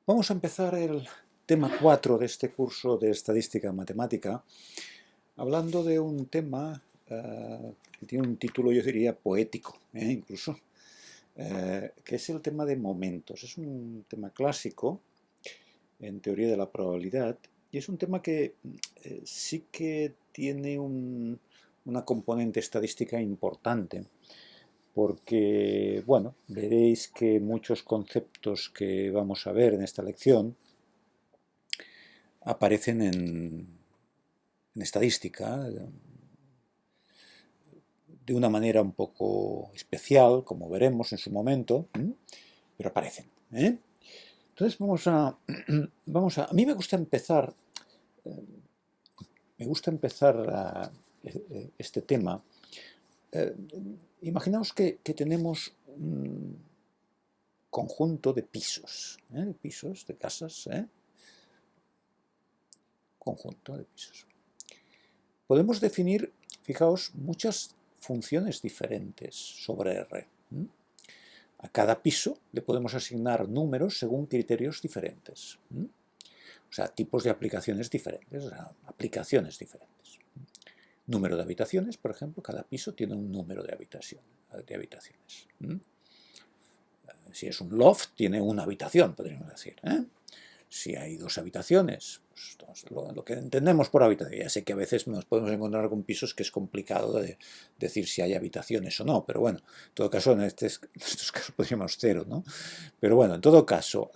Vamos a empezar el tema 4 de este curso de Estadística Matemática, hablando de un tema que tiene un título, yo diría, poético, incluso, que es el tema de momentos. Es un tema clásico en teoría de la probabilidad y es un tema que sí que tiene una componente estadística importante porque, bueno, veréis que muchos conceptos que vamos a ver en esta lección aparecen en estadística de una manera un poco especial, como veremos en su momento, pero aparecen. Entonces a mí me gusta empezar este tema. Imaginaos que tenemos un conjunto de pisos, de casas, conjunto de pisos. Podemos definir, fijaos, muchas funciones diferentes sobre R. A cada piso le podemos asignar números según criterios diferentes. O sea, tipos de aplicaciones diferentes, o sea, aplicaciones diferentes. Número de habitaciones, por ejemplo, cada piso tiene un número de habitaciones. Si es un loft, tiene una habitación, podríamos decir. Si hay dos habitaciones, pues lo que entendemos por habitación. Ya sé que a veces nos podemos encontrar con pisos que es complicado de decir si hay habitaciones o no, pero bueno, en todo caso, en estos casos podríamos cero, ¿no? Pero bueno, en todo caso,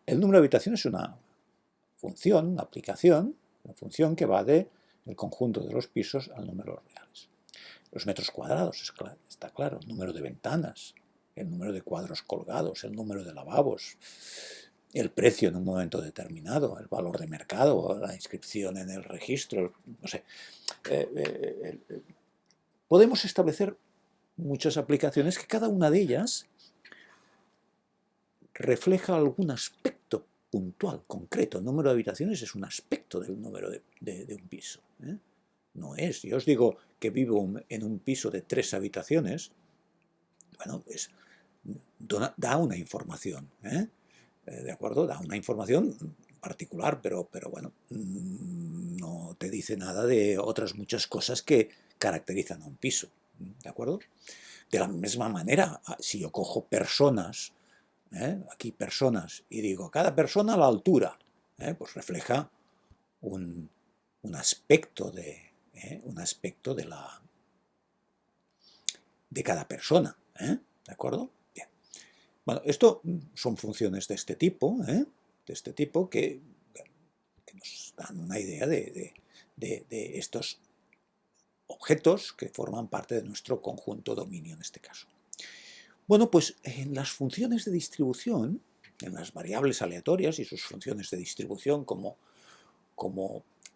el número de habitaciones es una función, una función que va del conjunto de los pisos al número reales. Los metros cuadrados, está claro, el número de ventanas, el número de cuadros colgados, el número de lavabos, el precio en un momento determinado, el valor de mercado, la inscripción en el registro, no sé. Podemos establecer muchas aplicaciones que cada una de ellas refleja algún aspecto puntual, concreto. El número de habitaciones es un aspecto del número de un piso. No es. Yo os digo que vivo en un piso de 3 habitaciones, bueno, pues da una información. ¿De acuerdo? Da una información particular, pero bueno, no te dice nada de otras muchas cosas que caracterizan a un piso. ¿De acuerdo? De la misma manera, si yo cojo personas, aquí personas, y digo, cada persona a la altura, pues refleja un, un aspecto de cada persona. ¿De acuerdo? Bien. Bueno, esto son funciones de este tipo, que nos dan una idea de estos objetos que forman parte de nuestro conjunto dominio en este caso. Bueno, pues en las funciones de distribución, en las variables aleatorias y sus funciones de distribución como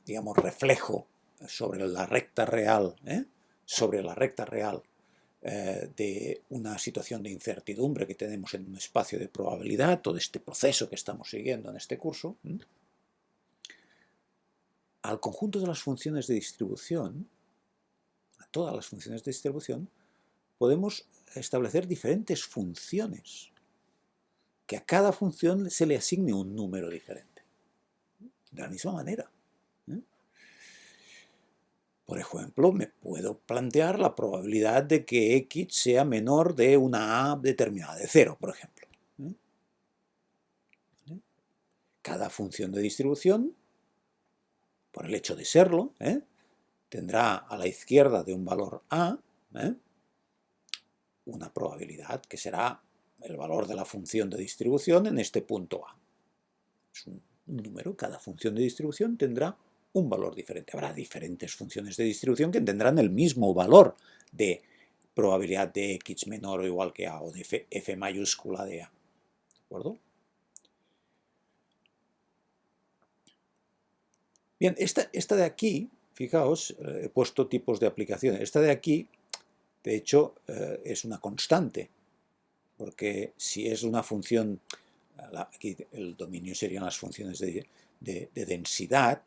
digamos, reflejo sobre la recta real, de una situación de incertidumbre que tenemos en un espacio de probabilidad, todo este proceso que estamos siguiendo en este curso, al conjunto de las funciones de distribución, a todas las funciones de distribución, podemos establecer diferentes funciones, que a cada función se le asigne un número diferente, de la misma manera. Por ejemplo, me puedo plantear la probabilidad de que x sea menor de una a determinada de 0, por ejemplo. Cada función de distribución, por el hecho de serlo, tendrá a la izquierda de un valor a una probabilidad que será el valor de la función de distribución en este punto a. Es un número, cada función de distribución tendrá un valor diferente. Habrá diferentes funciones de distribución que tendrán el mismo valor de probabilidad de x menor o igual que a, o de f mayúscula de a. ¿De acuerdo? Bien, esta de aquí, fijaos, he puesto tipos de aplicaciones. Esta de aquí, de hecho, es una constante, porque si es una función, aquí el dominio serían las funciones de densidad,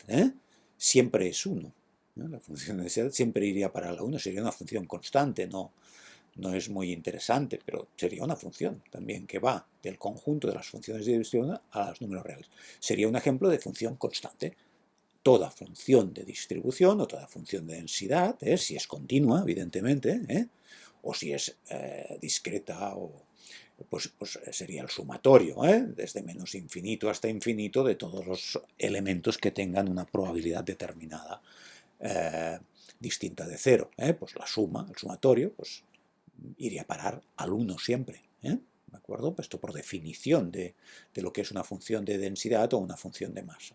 siempre es 1. La función de densidad siempre iría para la 1, sería una función constante, no no es muy interesante, pero sería una función también que va del conjunto de las funciones de distribución a los números reales. Sería un ejemplo de función constante. Toda función de distribución o toda función de densidad, si es continua, evidentemente, o si es discreta, pues sería el sumatorio, desde menos infinito hasta infinito, de todos los elementos que tengan una probabilidad determinada distinta de cero. Pues la suma, el sumatorio, pues iría a parar al 1 siempre. ¿De acuerdo? Pues esto por definición de lo que es una función de densidad o una función de masa.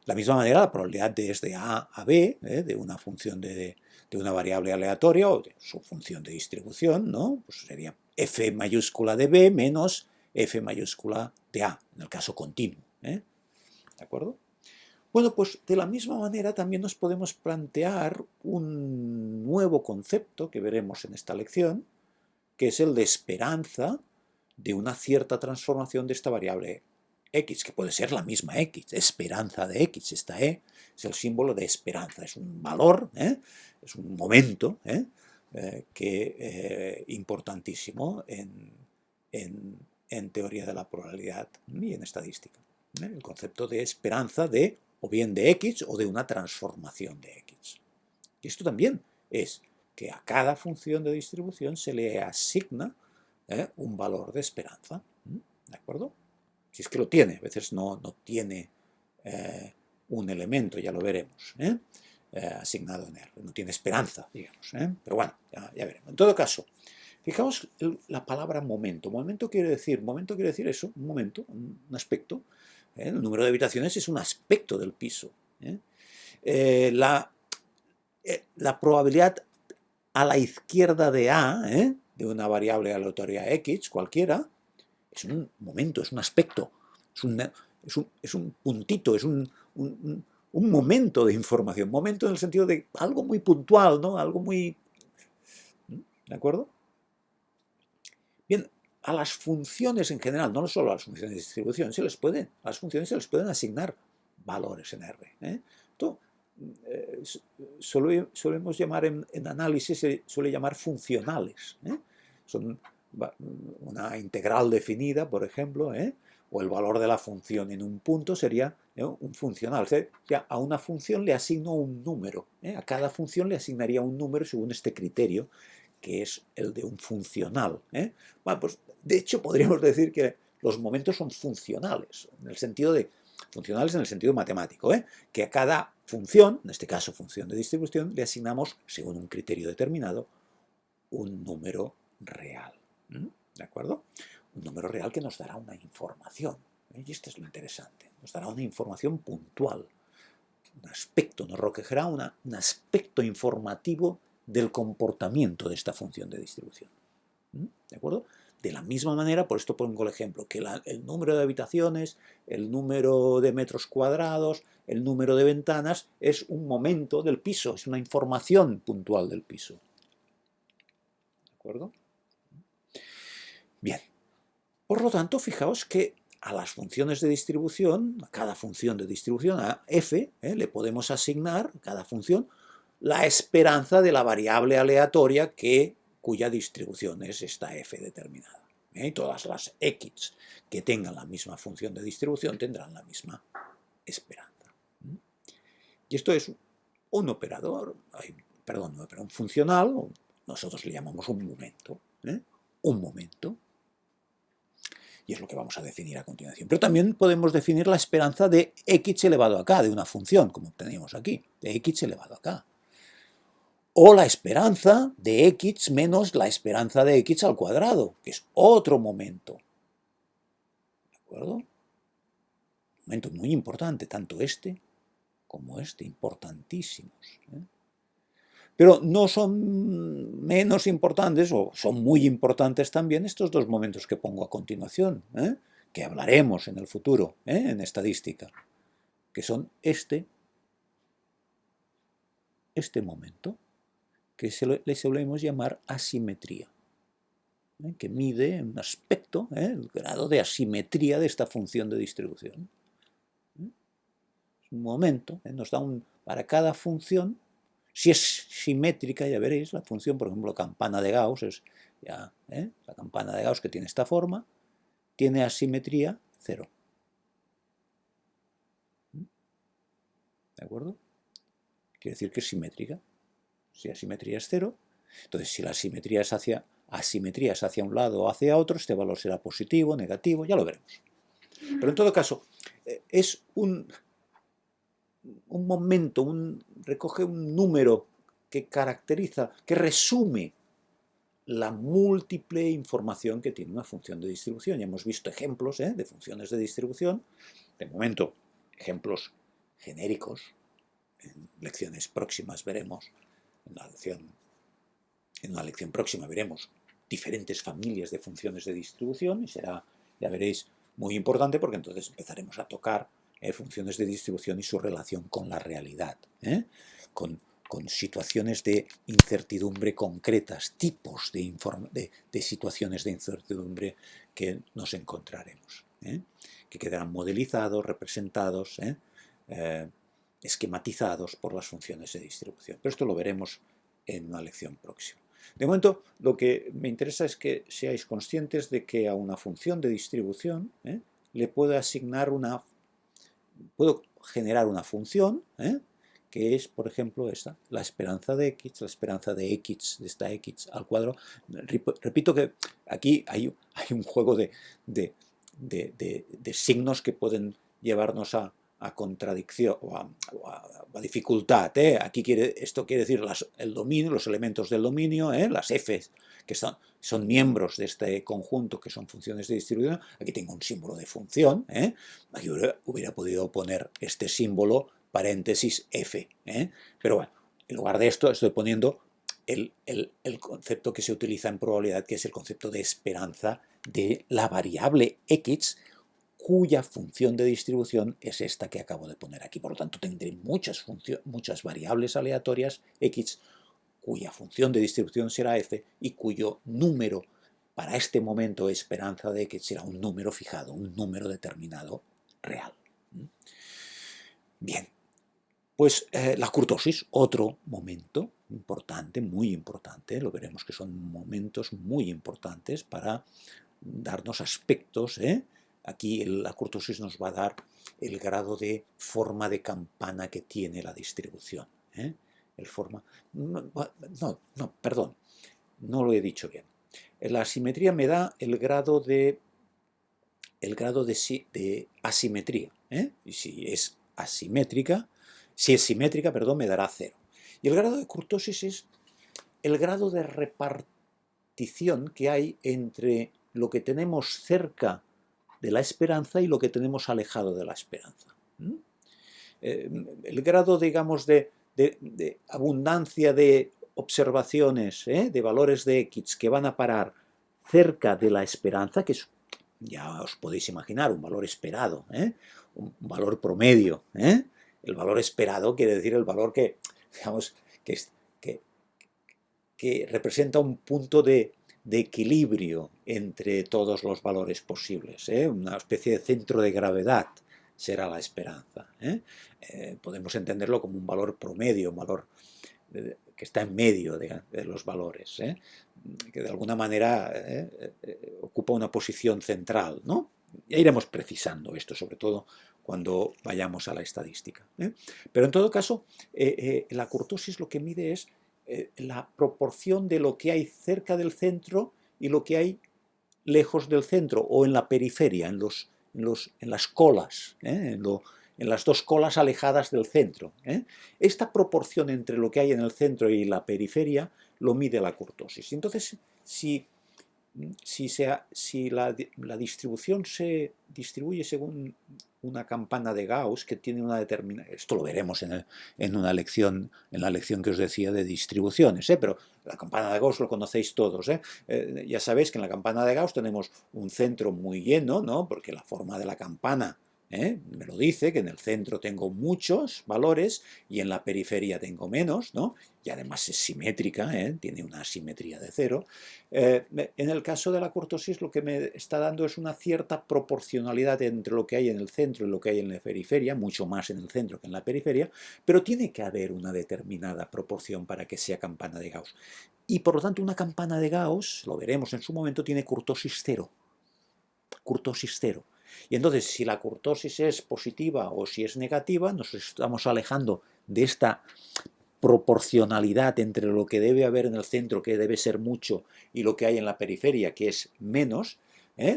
De la misma manera, la probabilidad de A a B, de una función de una variable aleatoria o de su función de distribución, ¿no? Pues sería f mayúscula de B menos f mayúscula de A, en el caso continuo. ¿De acuerdo? Bueno, pues de la misma manera también nos podemos plantear un nuevo concepto que veremos en esta lección, que es el de esperanza de una cierta transformación de esta variable x, que puede ser la misma x, esperanza de x. Esta e es el símbolo de esperanza, es un valor, es un momento importantísimo en teoría de la probabilidad y en estadística. El concepto de esperanza de o bien de x o de una transformación de x. Y esto también es que a cada función de distribución se le asigna un valor de esperanza. ¿De acuerdo? Si es que lo tiene, a veces no tiene un elemento, ya lo veremos, asignado en R. No tiene esperanza, digamos. Pero bueno, ya veremos. En todo caso, fijaos la palabra momento. Momento quiere decir eso, un momento, un aspecto. El número de habitaciones es un aspecto del piso. La probabilidad a la izquierda de A, de una variable aleatoria X cualquiera, es un momento, es un aspecto, es un puntito, es un momento de información. Momento en el sentido de algo muy puntual, ¿no? Algo muy... ¿De acuerdo? Bien, a las funciones en general, no solo a las funciones de distribución, a las funciones se les pueden asignar valores en R. Esto solemos llamar en análisis, se suele llamar funcionales. Son una integral definida, por ejemplo, o el valor de la función en un punto sería un funcional. O sea, a una función le asigno un número. A cada función le asignaría un número según este criterio, que es el de un funcional. Bueno, pues de hecho podríamos decir que los momentos son funcionales, funcionales en el sentido matemático, que a cada función, en este caso función de distribución, le asignamos, según un criterio determinado, un número real. ¿De acuerdo? Un número real que nos dará una información. Y esto es lo interesante. Nos dará una información puntual. Un aspecto, nos recogerá un aspecto informativo del comportamiento de esta función de distribución. ¿De acuerdo? De la misma manera, por esto pongo el ejemplo, que el número de habitaciones, el número de metros cuadrados, el número de ventanas, es un momento del piso, es una información puntual del piso. ¿De acuerdo? Bien. Por lo tanto, fijaos que a las funciones de distribución, a cada función de distribución, a f, le podemos asignar, a cada función, la esperanza de la variable aleatoria cuya distribución es esta f determinada. Y todas las x que tengan la misma función de distribución tendrán la misma esperanza. Y esto es un operador, un funcional, nosotros le llamamos un momento. Un momento. Y es lo que vamos a definir a continuación. Pero también podemos definir la esperanza de x elevado a k, de una función, como teníamos aquí, de x elevado a k. O la esperanza de x menos la esperanza de x al cuadrado, que es otro momento. ¿De acuerdo? Un momento muy importante, tanto este como este, importantísimos. Pero no son menos importantes, o son muy importantes también estos dos momentos que pongo a continuación, que hablaremos en el futuro, en estadística, que son este momento, que le solemos llamar asimetría, que mide un aspecto, el grado de asimetría de esta función de distribución. Es un momento, nos da para cada función Si es simétrica, ya veréis, la función, por ejemplo, campana de Gauss, es ya, la campana de Gauss que tiene esta forma, tiene asimetría 0. ¿De acuerdo? Quiere decir que es simétrica. Si la simetría es 0, entonces si la asimetría es hacia un lado o hacia otro, este valor será positivo, negativo, ya lo veremos. Pero en todo caso, es un momento, recoge un número que caracteriza, que resume la múltiple información que tiene una función de distribución. Ya hemos visto ejemplos de funciones de distribución, de momento ejemplos genéricos, en lecciones próximas veremos, en una lección próxima veremos diferentes familias de funciones de distribución y será, ya veréis, muy importante porque entonces empezaremos a tocar funciones de distribución y su relación con la realidad, con situaciones de incertidumbre concretas, tipos de situaciones de incertidumbre que nos encontraremos, que quedarán modelizados, representados, esquematizados por las funciones de distribución. Pero esto lo veremos en una lección próxima. De momento, lo que me interesa es que seáis conscientes de que a una función de distribución le puedo asignar puedo generar una función que es, por ejemplo, esta, la esperanza de x, de esta x al cuadrado. Repito que aquí hay un juego de signos que pueden llevarnos a contradicción o a dificultad. Aquí esto quiere decir el dominio, los elementos del dominio, las f's, que son miembros de este conjunto, que son funciones de distribución. Aquí tengo un símbolo de función. Aquí hubiera podido poner este símbolo paréntesis f. Pero bueno, en lugar de esto estoy poniendo el concepto que se utiliza en probabilidad, que es el concepto de esperanza de la variable x, cuya función de distribución es esta que acabo de poner aquí. Por lo tanto, tendré muchas variables aleatorias x, cuya función de distribución será f y cuyo número para este momento esperanza de x será un número fijado, un número determinado real. Bien, pues la kurtosis, otro momento importante, muy importante, lo veremos que son momentos muy importantes para darnos aspectos. Aquí la kurtosis nos va a dar el grado de forma de campana que tiene la distribución. Perdón, no lo he dicho bien. La asimetría me da el grado de asimetría. Y si es simétrica, me dará 0. Y el grado de kurtosis es el grado de repartición que hay entre lo que tenemos cerca de la esperanza y lo que tenemos alejado de la esperanza. El grado, digamos, de abundancia de observaciones, de valores de x que van a parar cerca de la esperanza, que es, ya os podéis imaginar, un valor esperado, un valor promedio. El valor esperado quiere decir el valor que, digamos, que representa un punto de equilibrio entre todos los valores posibles, una especie de centro de gravedad será la esperanza. Podemos entenderlo como un valor promedio, un valor que está en medio de los valores, que de alguna manera ocupa una posición central, ¿no? Ya iremos precisando esto, sobre todo cuando vayamos a la estadística. Pero en todo caso, la kurtosis lo que mide es la proporción de lo que hay cerca del centro y lo que hay lejos del centro o en la periferia, en las colas, en las dos colas alejadas del centro. Esta proporción entre lo que hay en el centro y la periferia lo mide la kurtosis. Entonces, si la distribución se distribuye según una campana de Gauss que tiene una determinada... Esto lo veremos en la lección que os decía de distribuciones, pero la campana de Gauss lo conocéis todos. Ya sabéis que en la campana de Gauss tenemos un centro muy lleno, ¿no? Porque la forma de la campana Me lo dice, que en el centro tengo muchos valores y en la periferia tengo menos, ¿no? Y además es simétrica, tiene una simetría de 0. En el caso de la kurtosis lo que me está dando es una cierta proporcionalidad entre lo que hay en el centro y lo que hay en la periferia, mucho más en el centro que en la periferia, pero tiene que haber una determinada proporción para que sea campana de Gauss. Y por lo tanto una campana de Gauss, lo veremos en su momento, tiene kurtosis 0. Kurtosis 0. Y entonces, si la kurtosis es positiva o si es negativa, nos estamos alejando de esta proporcionalidad entre lo que debe haber en el centro, que debe ser mucho, y lo que hay en la periferia, que es menos.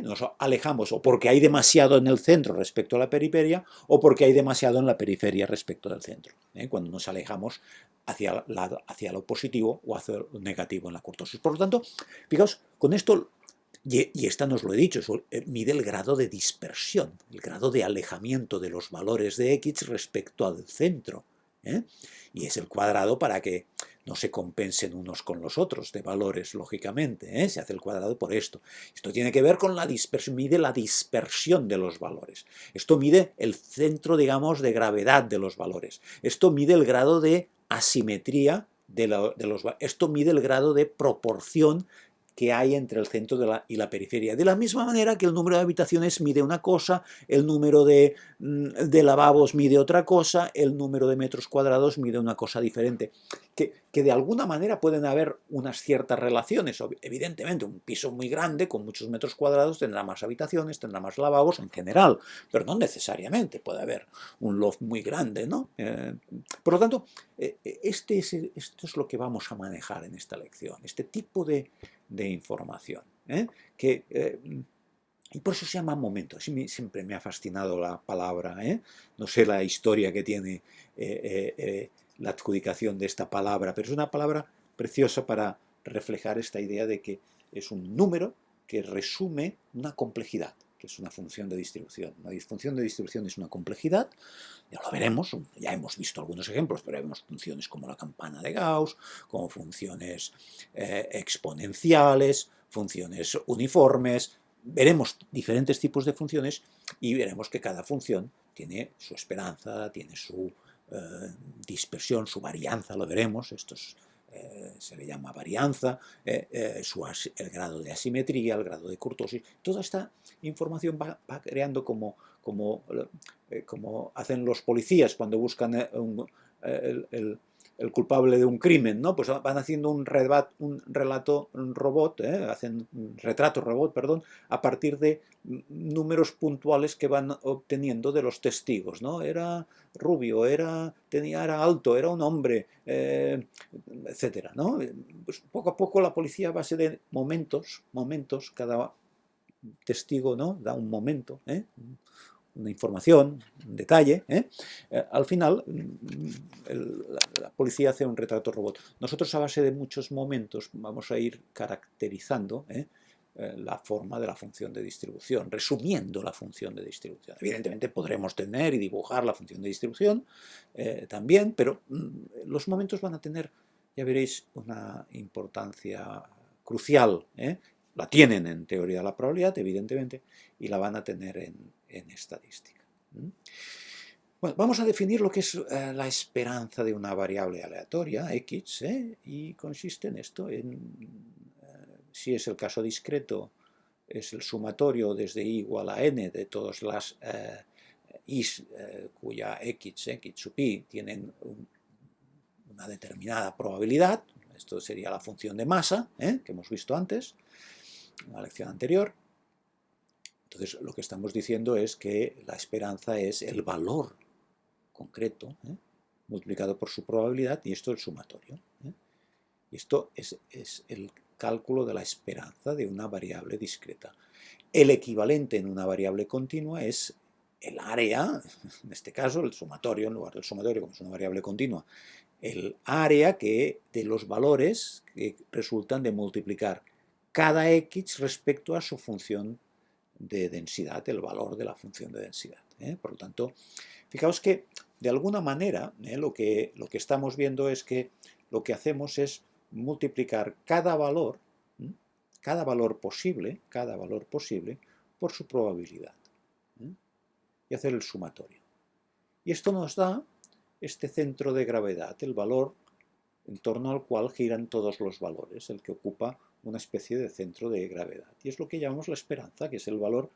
Nos alejamos o porque hay demasiado en el centro respecto a la periferia, o porque hay demasiado en la periferia respecto del centro. Cuando nos alejamos hacia lo positivo o hacia lo negativo en la kurtosis. Por lo tanto, fijaos, con esto... Y esta nos lo he dicho, mide el grado de dispersión, el grado de alejamiento de los valores de X respecto al centro. Y es el cuadrado para que no se compensen unos con los otros de valores, lógicamente. Se hace el cuadrado por esto. Esto tiene que ver con la dispersión, mide la dispersión de los valores. Esto mide el centro, digamos, de gravedad de los valores. Esto mide el grado de asimetría de los valores. Esto mide el grado de proporción que hay entre el centro y la periferia. De la misma manera que el número de habitaciones mide una cosa, el número de lavabos mide otra cosa, el número de metros cuadrados mide una cosa diferente. Que de alguna manera pueden haber unas ciertas relaciones. Evidentemente, un piso muy grande, con muchos metros cuadrados, tendrá más habitaciones, tendrá más lavabos en general, pero no necesariamente puede haber un loft muy grande, ¿no? Por lo tanto, esto es lo que vamos a manejar en esta lección, este tipo de información, y por eso se llama momento. Siempre me ha fascinado la palabra, no sé la historia que tiene la adjudicación de esta palabra, pero es una palabra preciosa para reflejar esta idea de que es un número que resume una complejidad, que es una función de distribución. Una función de distribución es una complejidad, ya lo veremos, ya hemos visto algunos ejemplos, pero vemos funciones como la campana de Gauss, como funciones exponenciales, funciones uniformes. Veremos diferentes tipos de funciones y veremos que cada función tiene su esperanza, tiene su dispersión, su varianza, lo veremos, se le llama varianza, el grado de asimetría, el grado de kurtosis. Toda esta información va creando como hacen los policías cuando buscan el culpable de un crimen, ¿no? Pues van haciendo un relato robot, hacen un retrato robot, perdón, a partir de números puntuales que van obteniendo de los testigos, ¿no? Era rubio, era alto, era un hombre, etcétera, ¿no? Pues poco a poco la policía, a base de momentos, cada testigo, ¿no? Da un momento, una información, un detalle, al final la policía hace un retrato robot. Nosotros, a base de muchos momentos, vamos a ir caracterizando la forma de la función de distribución, resumiendo la función de distribución. Evidentemente podremos tener y dibujar la función de distribución también, pero los momentos van a tener, ya veréis, una importancia crucial. La tienen en teoría de la probabilidad, evidentemente, y la van a tener en estadística. Bueno, vamos a definir lo que es la esperanza de una variable aleatoria, x, y consiste en esto, si es el caso discreto, es el sumatorio desde i igual a n de todas las i's cuya x sub i tienen una determinada probabilidad. Esto sería la función de masa, que hemos visto antes, en la lección anterior. Entonces, lo que estamos diciendo es que la esperanza es el valor concreto multiplicado por su probabilidad, y esto es el sumatorio. Y esto es el cálculo de la esperanza de una variable discreta. El equivalente en una variable continua es el área, en este caso el sumatorio, en lugar del sumatorio, como es una variable continua, el área de los valores que resultan de multiplicar cada x respecto a su función de densidad, el valor de la función de densidad. Por lo tanto, fijaos que de alguna manera lo que estamos viendo es que lo que hacemos es multiplicar cada valor posible por su probabilidad. Y y hacer el sumatorio. Y esto nos da este centro de gravedad, el valor en torno al cual giran todos los valores, el que ocupa una especie de centro de gravedad. Y es lo que llamamos la esperanza, que es el valor,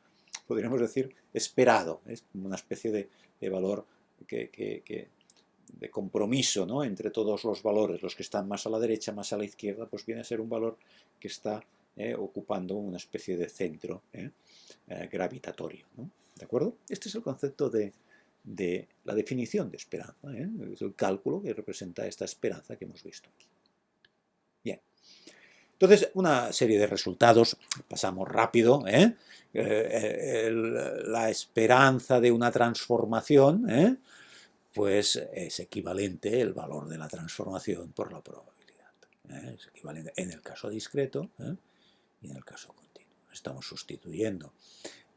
podríamos decir, esperado. Es como una especie de valor de compromiso, ¿no?, entre todos los valores, los que están más a la derecha, más a la izquierda, pues viene a ser un valor que está ocupando una especie de centro gravitatorio, ¿no? ¿De acuerdo? Este es el concepto de la definición de esperanza, es el cálculo que representa esta esperanza que hemos visto aquí. Bien. Entonces, una serie de resultados, pasamos rápido, la esperanza de una transformación, pues es equivalente el valor de la transformación por la probabilidad. Es equivalente en el caso discreto y en el caso continuo. Estamos sustituyendo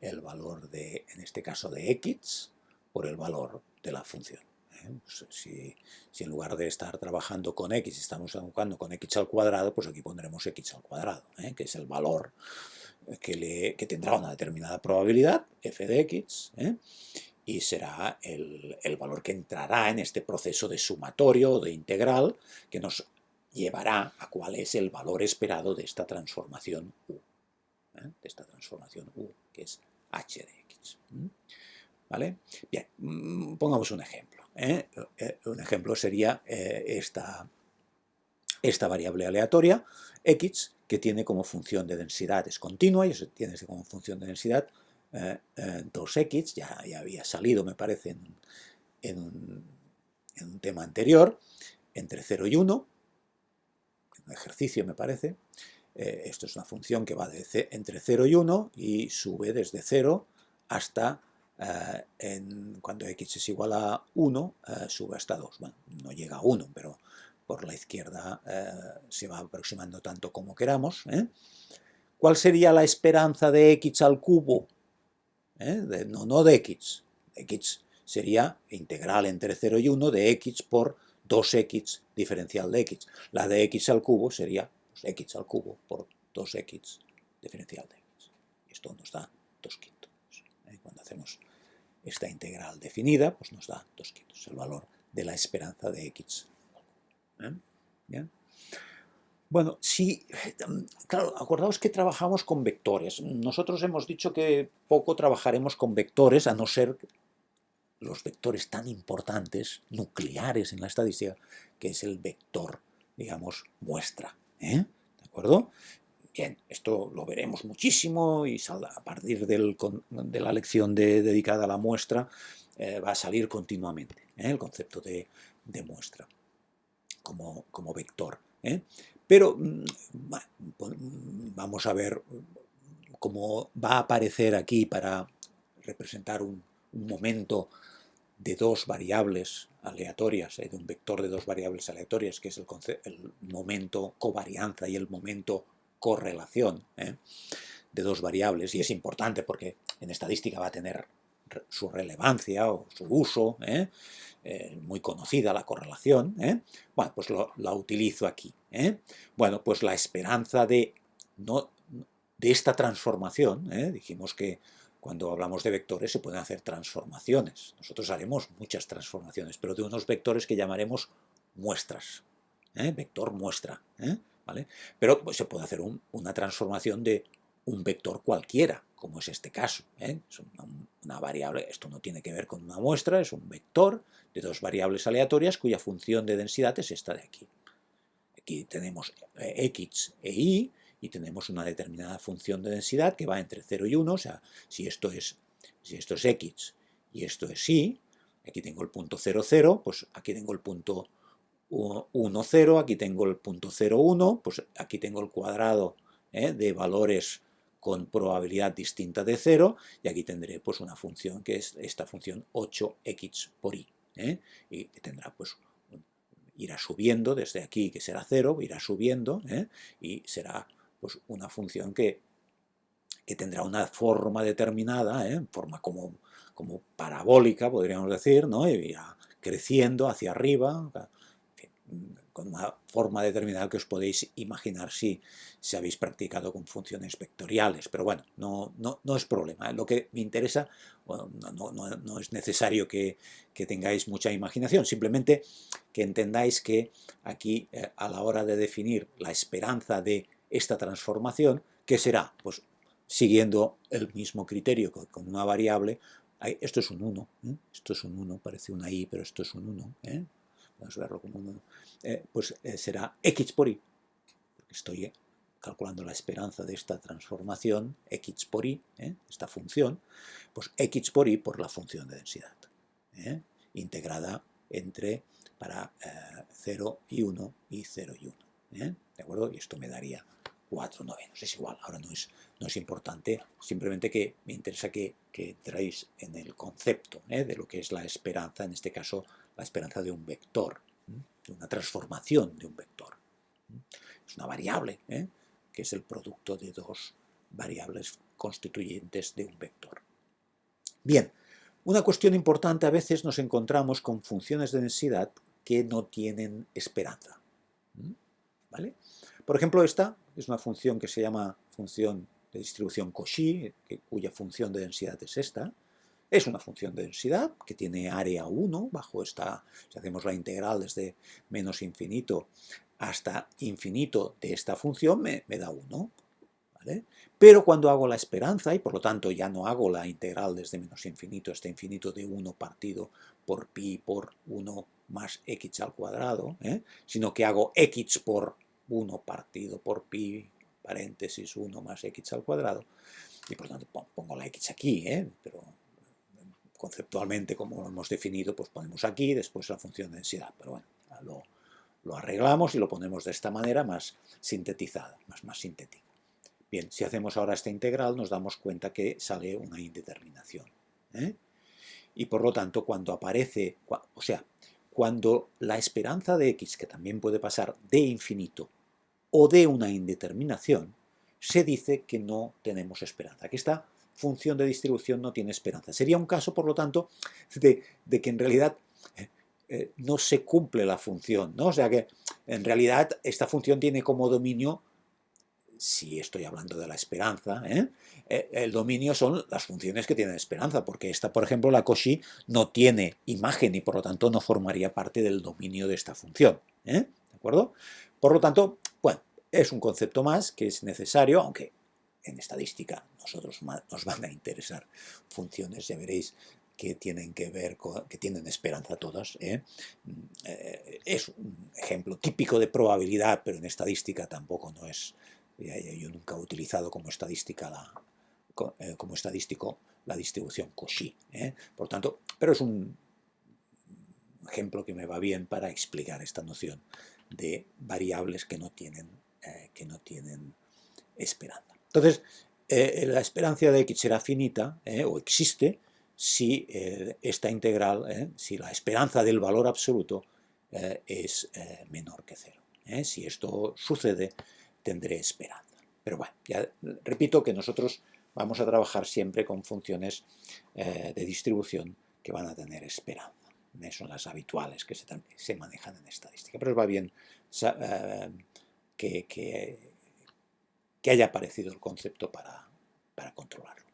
el valor de, en este caso, de x por el valor de la función. Pues si en lugar de estar trabajando con x, estamos trabajando con x al cuadrado, pues aquí pondremos x al cuadrado, que es el valor que tendrá una determinada probabilidad, f de x, y será el valor que entrará en este proceso de sumatorio o de integral que nos llevará a cuál es el valor esperado de esta transformación u, que es h de x. ¿Vale? Bien, pongamos un ejemplo. Un ejemplo sería esta variable aleatoria, x, que tiene como función de densidad, es continua, y tiene como función de densidad 2x, ya había salido, me parece, en un tema anterior, entre 0 y 1, en un ejercicio, me parece. Esto es una función que va entre 0 y 1 y sube desde 0 hasta, cuando x es igual a 1, sube hasta 2. Bueno, no llega a 1, pero por la izquierda se va aproximando tanto como queramos. ¿Cuál sería la esperanza de x al cubo? No de x. X sería integral entre 0 y 1 de x por 2x diferencial de x. La de x al cubo sería pues, x al cubo por 2x diferencial de x. Esto nos da 2 quintos. Cuando hacemos esta integral definida, pues nos da 2 quintos, el valor de la esperanza de x. ¿Bien? Bueno, sí, claro, acordaos que trabajamos con vectores. Nosotros hemos dicho que poco trabajaremos con vectores, a no ser los vectores tan importantes, nucleares en la estadística, que es el vector, digamos, muestra. ¿De acuerdo? Bien, esto lo veremos muchísimo y a partir de la lección dedicada a la muestra va a salir continuamente el concepto de muestra como vector. Pero vamos a ver cómo va a aparecer aquí para representar un momento de dos variables aleatorias, de un vector de dos variables aleatorias, que es el momento covarianza y el momento correlación de dos variables, y es importante porque en estadística va a tener su relevancia o su uso, muy conocida la correlación. Bueno, pues la utilizo aquí. Bueno, pues la esperanza de esta transformación, dijimos que cuando hablamos de vectores se pueden hacer transformaciones. Nosotros haremos muchas transformaciones, pero de unos vectores que llamaremos muestras. Vector muestra. ¿Vale? Pero pues, se puede hacer una transformación de un vector cualquiera, como es este caso. Es una variable, esto no tiene que ver con una muestra, es un vector de dos variables aleatorias cuya función de densidad es esta de aquí. Aquí tenemos x e y, y tenemos una determinada función de densidad que va entre 0 y 1, o sea, si esto es x y esto es y, aquí tengo el punto 0, 0, pues aquí tengo el punto 1, 0, aquí tengo el punto 0, 1, pues aquí tengo el cuadrado de valores con probabilidad distinta de 0, y aquí tendré pues una función que es esta función 8x por y, y que tendrá pues irá subiendo desde aquí, que será 0, irá subiendo, y será pues una función que tendrá una forma determinada, forma como parabólica, podríamos decir, ¿no? Y irá creciendo hacia arriba. En fin, con una forma determinada que os podéis imaginar si habéis practicado con funciones vectoriales, pero bueno, no es problema, ¿eh? Lo que me interesa, bueno, no es necesario que tengáis mucha imaginación, simplemente que entendáis que aquí a la hora de definir la esperanza de esta transformación, ¿qué será? Pues siguiendo el mismo criterio con una variable. Esto es un 1, ¿eh? Esto es un 1, parece una i, pero esto es un 1, ¿eh? Vamos a verlo como un 1. Pues será x por y, porque estoy calculando la esperanza de esta transformación, x por y, esta función, pues x por y por la función de densidad, integrada para 0 y 1 y 0 y 1. ¿De acuerdo? Y esto me daría 4/9. Es igual, ahora no es importante, simplemente que me interesa que entráis en el concepto de lo que es la esperanza, en este caso la esperanza de un vector, de una transformación de un vector. Es una variable, que es el producto de dos variables constituyentes de un vector. Bien, una cuestión importante: a veces nos encontramos con funciones de densidad que no tienen esperanza. ¿Vale? Por ejemplo, esta es una función que se llama función de distribución Cauchy, cuya función de densidad es esta. Es una función de densidad que tiene área 1 bajo esta, si hacemos la integral desde menos infinito hasta infinito de esta función, me da 1. ¿Vale? Pero cuando hago la esperanza, y por lo tanto ya no hago la integral desde menos infinito hasta infinito de 1 partido por pi por 1 más x al cuadrado, sino que hago x por 1 partido por pi, paréntesis 1 más x al cuadrado, y por lo tanto pongo la x aquí, pero conceptualmente, como lo hemos definido, pues ponemos aquí, después la función de densidad, pero bueno, lo arreglamos y lo ponemos de esta manera más sintetizada, más sintética. Bien, si hacemos ahora esta integral nos damos cuenta que sale una indeterminación. Y por lo tanto, cuando aparece, o sea, cuando la esperanza de x, que también puede pasar de infinito o de una indeterminación, se dice que no tenemos esperanza, que esta función de distribución no tiene esperanza. Sería un caso, por lo tanto, de que en realidad no se cumple la función, ¿no? O sea que en realidad esta función tiene como dominio, si estoy hablando de la esperanza, el dominio son las funciones que tienen esperanza, porque esta, por ejemplo, la Cauchy, no tiene imagen y por lo tanto no formaría parte del dominio de esta función. ¿De acuerdo? Por lo tanto, bueno, es un concepto más que es necesario, aunque en estadística nos van a interesar funciones, ya veréis, que tienen que ver que tienen esperanza todas. Es un ejemplo típico de probabilidad, pero en estadística tampoco no es. Yo nunca he utilizado como estadístico la distribución Cauchy. Por tanto, pero es un ejemplo que me va bien para explicar esta noción de variables que no tienen esperanza. Entonces, la esperanza de x será finita, o existe, si esta integral, si la esperanza del valor absoluto es menor que 0. Si esto sucede, tendré esperanza. Pero bueno, ya repito que nosotros vamos a trabajar siempre con funciones de distribución que van a tener esperanza. Son las habituales que se manejan en estadística. Pero os va bien que haya aparecido el concepto para controlarlo.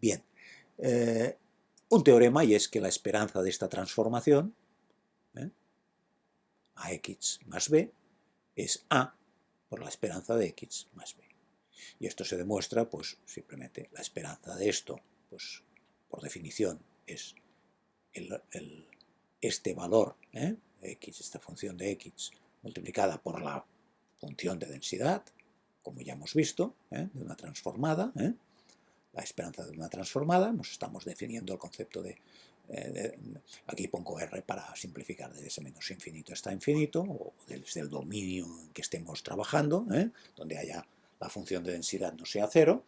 Bien, un teorema, y es que la esperanza de esta transformación, ax más b, es a por la esperanza de x más b. Y esto se demuestra, pues simplemente la esperanza de esto, pues por definición es este valor, x, esta función de x, multiplicada por la función de densidad, como ya hemos visto, de una transformada, la esperanza de una transformada. Estamos definiendo el concepto aquí pongo R para simplificar, desde menos infinito hasta infinito, o desde el dominio en que estemos trabajando, donde haya la función de densidad no sea 0.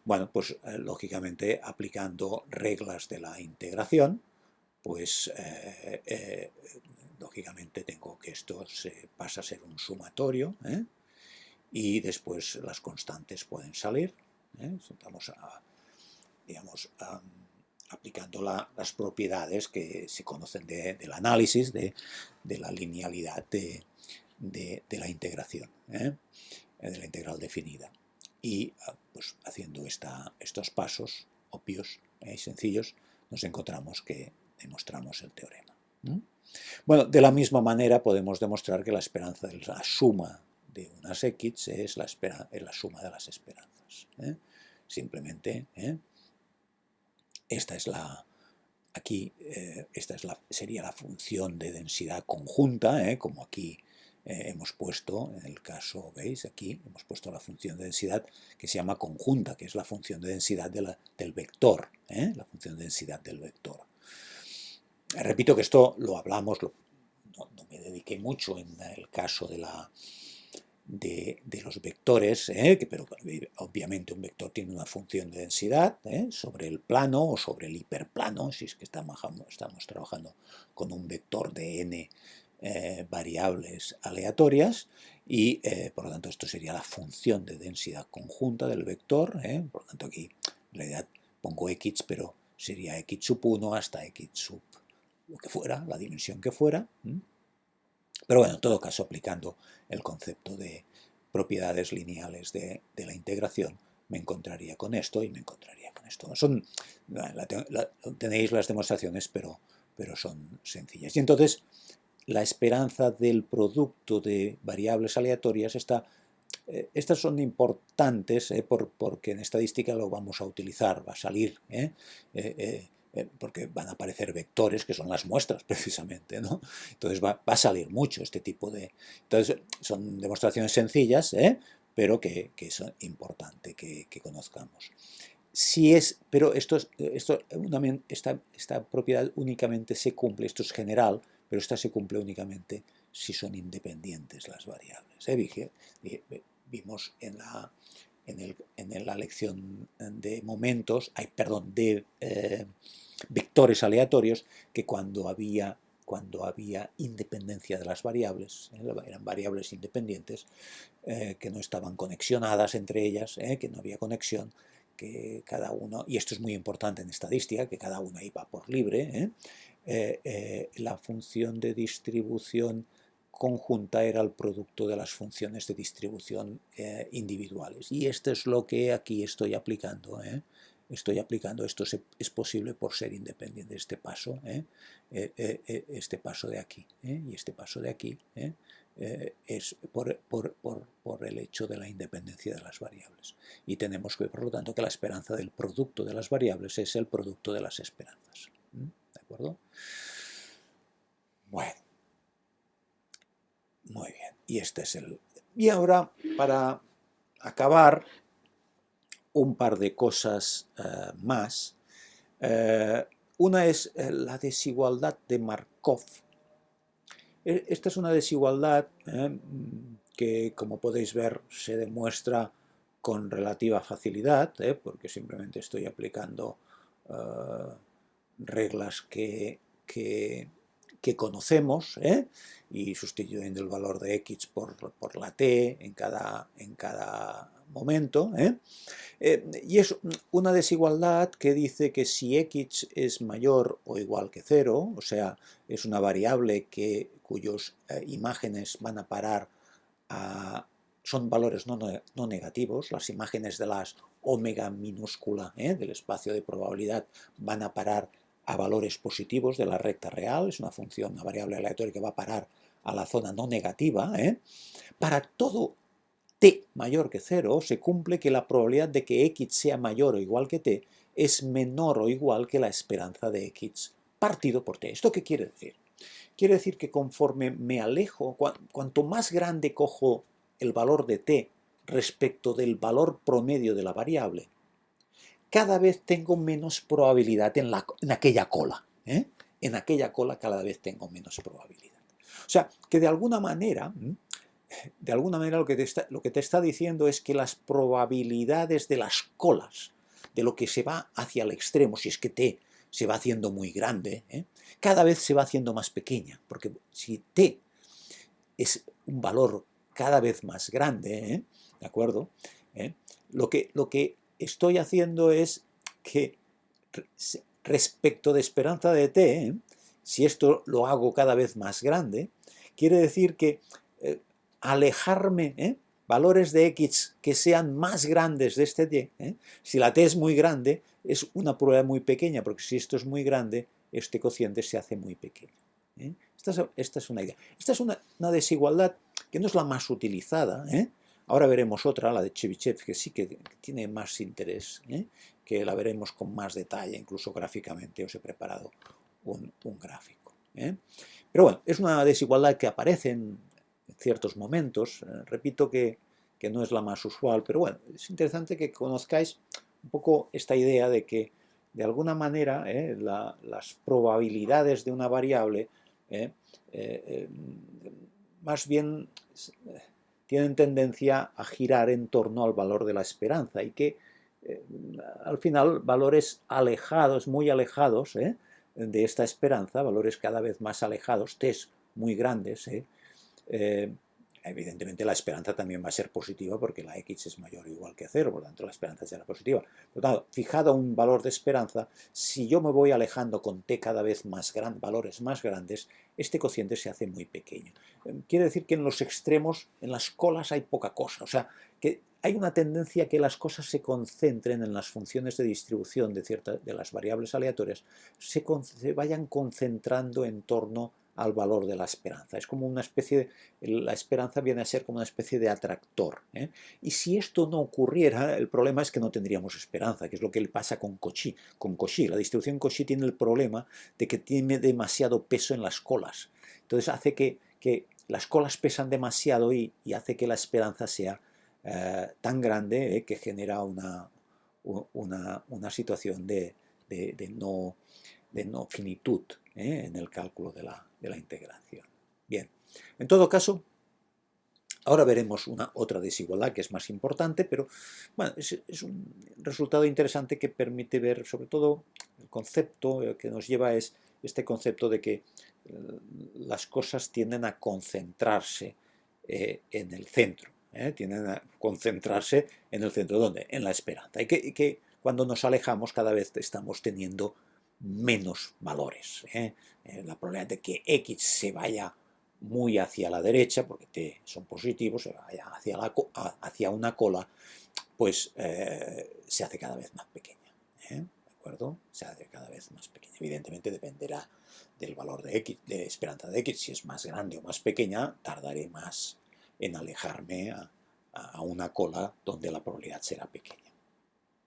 Bueno, pues lógicamente aplicando reglas de la integración, pues lógicamente tengo que esto se pasa a ser un sumatorio, y después las constantes pueden salir. Vamos a, digamos, aplicando las propiedades que se conocen del análisis de la linealidad de la integración, de la integral definida. Y pues, haciendo estos pasos obvios y sencillos, nos encontramos que demostramos el teorema. Bueno, de la misma manera podemos demostrar que la esperanza de la suma de unas X es la suma de las esperanzas. Simplemente, esta es aquí sería la función de densidad conjunta, como aquí hemos puesto, en el caso, ¿veis? Aquí hemos puesto la función de densidad que se llama conjunta, que es la función de densidad del vector, la función de densidad del vector. Repito que esto lo hablamos, no me dediqué mucho en el caso de los vectores, pero obviamente un vector tiene una función de densidad sobre el plano o sobre el hiperplano, si es que estamos trabajando con un vector de n variables aleatorias, y por lo tanto esto sería la función de densidad conjunta del vector. Por lo tanto aquí en realidad pongo x, pero sería x sub 1 hasta x sub lo que fuera, la dimensión que fuera. Pero bueno, en todo caso, aplicando el concepto de propiedades lineales de la integración, me encontraría con esto y me encontraría con esto. Tenéis las demostraciones, pero son sencillas. Y entonces, la esperanza del producto de variables aleatorias estas son importantes porque en estadística lo vamos a utilizar, va a salir, porque van a aparecer vectores que son las muestras precisamente, ¿no? Entonces va a salir mucho este tipo de... Entonces son demostraciones sencillas, pero que es importante que conozcamos. Pero esta propiedad únicamente se cumple, esto es general, pero esta se cumple únicamente si son independientes las variables. Vimos en la lección de momentos, de vectores aleatorios, que cuando había independencia de las variables, eran variables independientes, que no estaban conexionadas entre ellas, que no había conexión, que cada uno, y esto es muy importante en estadística, que cada una iba por libre, la función de distribución conjunta era el producto de las funciones de distribución individuales. Y esto es lo que aquí estoy aplicando. Esto es posible por ser independiente. Este paso de aquí y este paso de aquí es por el hecho de la independencia de las variables. Y tenemos que ver, por lo tanto, que la esperanza del producto de las variables es el producto de las esperanzas. ¿De acuerdo? Bueno. Muy bien. Y ahora, para acabar, un par de cosas más. Una es la desigualdad de Markov. Esta es una desigualdad que, como podéis ver, se demuestra con relativa facilidad, porque simplemente estoy aplicando reglas que conocemos, y sustituyendo el valor de x por la t en cada momento. Y es una desigualdad que dice que si x es mayor o igual que 0, o sea, es una variable cuyos imágenes van a parar son valores no negativos, las imágenes de las omega minúscula del espacio de probabilidad van a parar a valores positivos de la recta real, es una variable aleatoria que va a parar a la zona no negativa. Para todo t mayor que 0 se cumple que la probabilidad de que x sea mayor o igual que t es menor o igual que la esperanza de x partido por t. ¿Esto qué quiere decir? Quiere decir que conforme me alejo, cuanto más grande cojo el valor de t respecto del valor promedio de la variable, cada vez tengo menos probabilidad en aquella cola. En aquella cola cada vez tengo menos probabilidad. O sea, que de alguna manera lo que te está diciendo es que las probabilidades de las colas, de lo que se va hacia el extremo, si es que t se va haciendo muy grande, cada vez se va haciendo más pequeña, porque si t es un valor cada vez más grande, ¿de acuerdo? Lo que estoy haciendo es que respecto de esperanza de t, si esto lo hago cada vez más grande, quiere decir que alejarme, valores de x que sean más grandes de este y, si la t es muy grande, es una probabilidad muy pequeña, porque si esto es muy grande, este cociente se hace muy pequeño. Esta es una idea. Esta es una desigualdad que no es la más utilizada. Ahora veremos otra, la de Chebyshev, que sí que tiene más interés, que la veremos con más detalle, incluso gráficamente. Os he preparado un gráfico. Pero bueno, es una desigualdad que aparece en ciertos momentos. Repito que no es la más usual, pero bueno, es interesante que conozcáis un poco esta idea de que, de alguna manera, las probabilidades de una variable más bien tienen tendencia a girar en torno al valor de la esperanza y que al final valores alejados, muy alejados de esta esperanza, valores cada vez más alejados, t's muy grandes, evidentemente la esperanza también va a ser positiva porque la x es mayor o igual que 0, por lo tanto la esperanza será positiva. Por lo tanto, fijado un valor de esperanza, si yo me voy alejando con t cada vez más grandes, valores más grandes, este cociente se hace muy pequeño. Quiere decir que en los extremos, en las colas hay poca cosa, o sea, que hay una tendencia a que las cosas se concentren en las funciones de distribución de las variables aleatorias, se vayan concentrando en torno al valor de la esperanza. Es como una especie la esperanza viene a ser como una especie de atractor. Y si esto no ocurriera, el problema es que no tendríamos esperanza, que es lo que le pasa con Cauchy. Con Cauchy, la distribución Cauchy tiene el problema de que tiene demasiado peso en las colas. Entonces hace que las colas pesan demasiado y hace que la esperanza sea tan grande que genera una situación de no finitud en el cálculo de la integración. Bien, en todo caso, ahora veremos otra desigualdad que es más importante, pero bueno, es un resultado interesante que permite ver sobre todo el concepto que nos lleva es este concepto de que las cosas tienden a concentrarse en el centro, tienden a concentrarse en el centro, ¿dónde? En la esperanza, y que cuando nos alejamos cada vez estamos teniendo menos valores. La probabilidad de que x se vaya muy hacia la derecha, porque t son positivos, se vaya hacia una cola, pues se hace cada vez más pequeña. ¿De acuerdo? Se hace cada vez más pequeña. Evidentemente dependerá del valor de x, de esperanza de x. Si es más grande o más pequeña, tardaré más en alejarme a una cola donde la probabilidad será pequeña.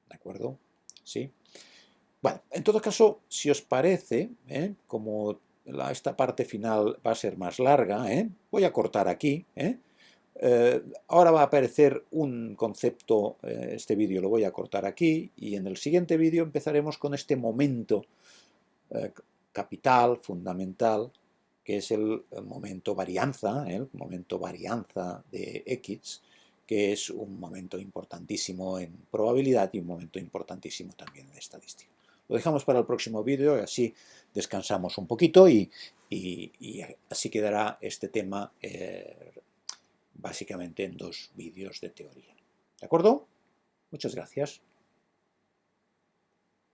¿De acuerdo? ¿Sí? Bueno, en todo caso, si os parece, como esta parte final va a ser más larga, voy a cortar aquí. Ahora va a aparecer un concepto, este vídeo lo voy a cortar aquí, y en el siguiente vídeo empezaremos con este momento capital, fundamental, que es el momento varianza de x, que es un momento importantísimo en probabilidad y un momento importantísimo también en estadística. Lo dejamos para el próximo vídeo y así descansamos un poquito y así quedará este tema básicamente en 2 vídeos de teoría. ¿De acuerdo? Muchas gracias.